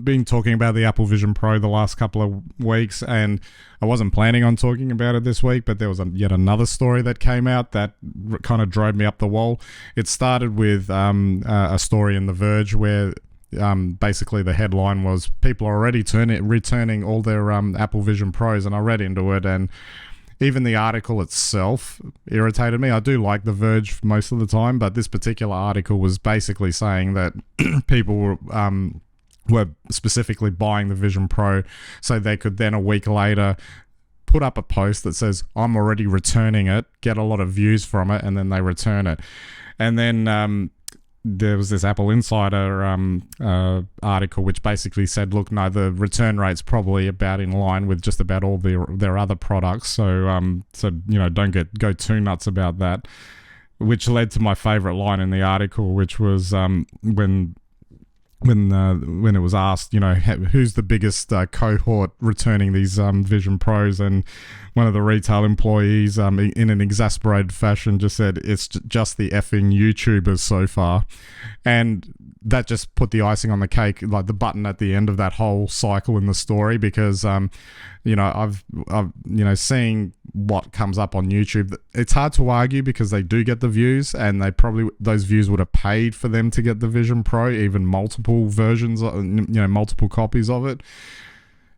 Been talking about the Apple Vision Pro the last couple of weeks, and I wasn't planning on talking about it this week, but there was yet another story that came out that kind of drove me up the wall. It started with a story in The Verge where basically the headline was people are already returning all their Apple Vision Pros, and I read into it, and even the article itself irritated me. I do like The Verge most of the time, but this particular article was basically saying that people were specifically buying the Vision Pro so they could then a week later put up a post that says, I'm already returning it, get a lot of views from it, and then they return it. And then there was this Apple Insider article which basically said, look, no, the return rate's probably about in line with just about all their other products. So don't go too nuts about that, which led to my favorite line in the article, which was when it was asked, who's the biggest cohort returning these Vision Pros, and one of the retail employees in an exasperated fashion just said, it's just the effing YouTubers so far. And that just put the icing on the cake, like the button at the end of that whole cycle in the story, because I've seeing what comes up on YouTube, it's hard to argue because they do get the views, and those views would have paid for them to get the Vision Pro, even multiple versions, multiple copies of it.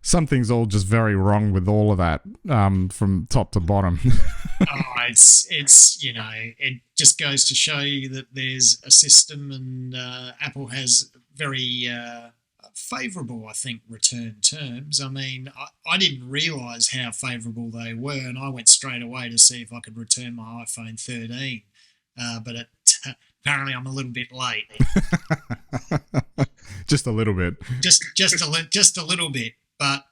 Something's all just very wrong with all of that, from top to bottom. It's it just goes to show you that there's a system, and Apple has very favourable, I think, return terms. I mean, I didn't realise how favourable they were, and I went straight away to see if I could return my iPhone 13, but apparently I'm a little bit late. Just a little bit. Just a little bit. But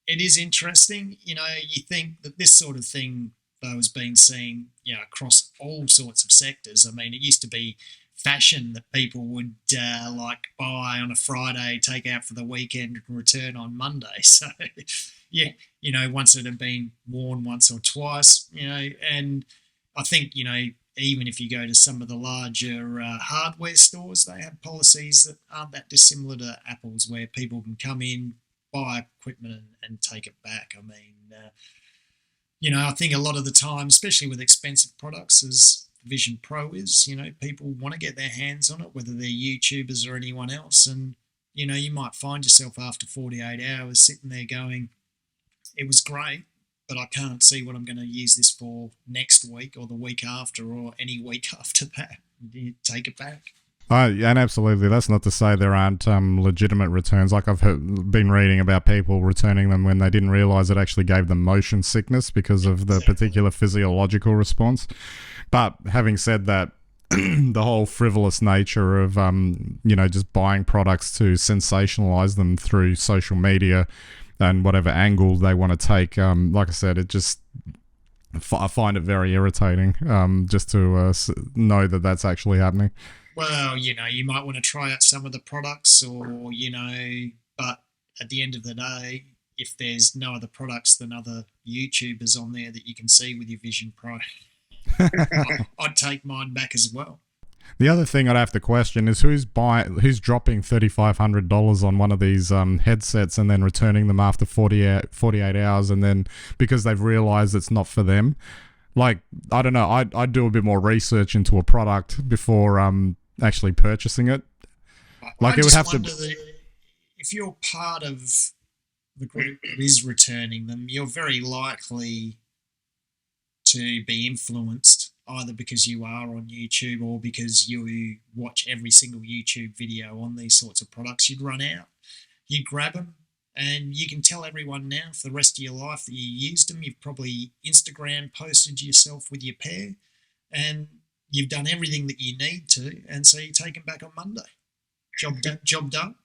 it is interesting. You think that this sort of thing, though, has been seen, across all sorts of sectors. I mean, it used to be fashion that people would buy on a Friday, take out for the weekend, and return on Monday. So, yeah, once it had been worn once or twice, and I think, even if you go to some of the larger hardware stores, they have policies that aren't that dissimilar to Apple's, where people can come in, buy equipment, and take it back. I mean, I think a lot of the time, especially with expensive products, as Vision Pro is, people want to get their hands on it, whether they're YouTubers or anyone else. And, you might find yourself after 48 hours sitting there going, it was great, but I can't see what I'm going to use this for next week or the week after or any week after that. You take it back. And absolutely, that's not to say there aren't legitimate returns. Like been reading about people returning them when they didn't realise it actually gave them motion sickness because of the particular physiological response. But having said that, the whole frivolous nature of just buying products to sensationalise them through social media and whatever angle they want to take, like I said, I find it very irritating just to know that that's actually happening. Well, you might want to try out some of the products, or, but at the end of the day, if there's no other products than other YouTubers on there that you can see with your Vision Pro, I'd take mine back as well. The other thing I'd have to question is who's dropping $3,500 on one of these headsets and then returning them after 48 hours, and then because they've realized it's not for them. Like, I don't know, I'd do a bit more research into a product before actually purchasing it. Like, it would have to. If you're part of the group that is returning them, you're very likely to be influenced, either because you are on YouTube or because you watch every single YouTube video on these sorts of products. You'd run out, you grab them, and you can tell everyone now for the rest of your life that you used them. You've probably Instagram posted yourself with your pair, and you've done everything that you need to, and so you take them back on Monday. Job done.